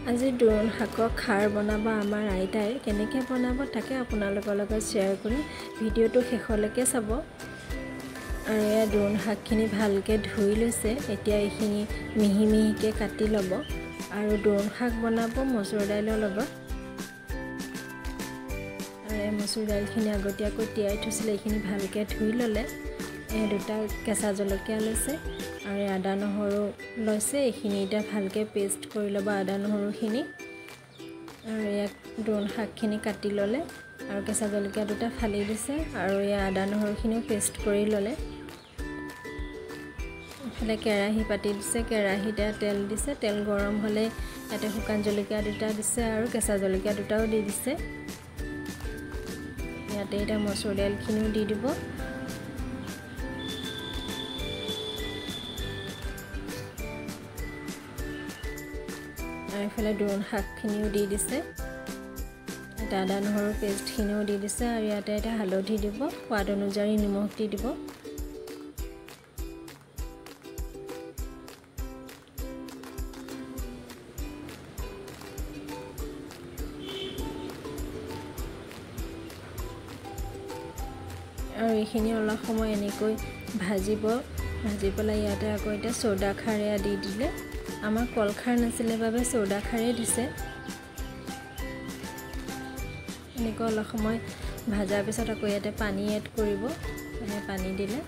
আজি দোৰোণ শাকৰ খাৰ বনাব আমাৰ আইতাই কেনেকৈ বনাব তাকে আপোনালোকৰ লগত শ্বেয়াৰ কৰিম ভিডিঅ'টো শেষলৈকে চাব আৰু এই দোৰোণ শাকখিনি ভালকৈ ধুই লৈছে এতিয়া এইখিনি মিহি মিহিকৈ কাটি ল'ব আৰু দোৰোণ শাক বনাব মচুৰ দাইলৰ লগত আৰু এই মচুৰ দাইলখিনি আগতীয়াকৈ তিয়াই থৈছিলে এইখিনি ভালকৈ ধুই ল'লে এই দুটা কেঁচা জলকীয়া লৈছে আৰু আদা নহৰু লৈছে এইখিনি এটা ভালকৈ পেষ্ট কৰি ল'ব আদা নহৰুখিনি আৰু ইয়াক দোৰোণ শাকখিনি কাটি ল'লে আৰু কেঁচা জলকীয়া দুটা ফালি দিছে আৰু এই আদা নহৰুখিনিও পেষ্ট কৰি ল'লে ইফালে কেৰাহী পাতি দিছে কেৰাহীতে তেল দিছে তেল গৰম হ'লে ইয়াতে শুকান জলকীয়া দুটা দিছে আৰু কেঁচা জলকীয়া দুটাও দি দিছে ইয়াতে এটা মচুৰ দাইলখিনিও দি দিব এইফালে দোৰোণ শাকখিনিও দি দিছে এটা আদা নহৰু পেষ্টখিনিও দি দিছে আৰু ইয়াতে এটা হালধি দিব সোৱাদ অনুযায়ী নিমখ দি দিব আৰু এইখিনি অলপ সময় এনেকৈ ভাজিব ভাজি পেলাই ইয়াতে আকৌ এটা চৌদা খাৰ এয়া দি দিলে আমাৰ কলখাৰ নাছিলে বাবে চৌদা খাৰেই দিছে এনেকৈ অলপ সময় ভাজাৰ পিছত আকৌ ইয়াতে পানী এড কৰিব পানী দিলে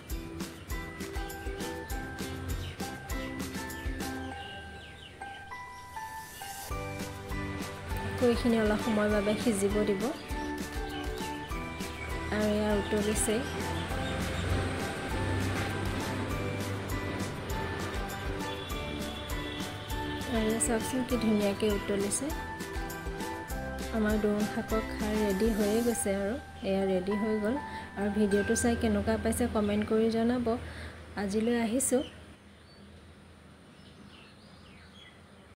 আকৌ এইখিনি অলপ সময়ৰ বাবে সিজিব দিব আৰু এয়া উতলিছে আৰু চাওকচোন কি ধুনীয়াকৈ উতলিছে আমাৰ দোৰোণ শাকৰ খাৰ ৰেডি হৈয়ে গৈছে আৰু এয়া ৰেডি হৈ গ'ল আৰু ভিডিঅ'টো চাই কেনেকুৱা পাইছে কমেণ্ট কৰি জনাব আজিলৈ আহিছোঁ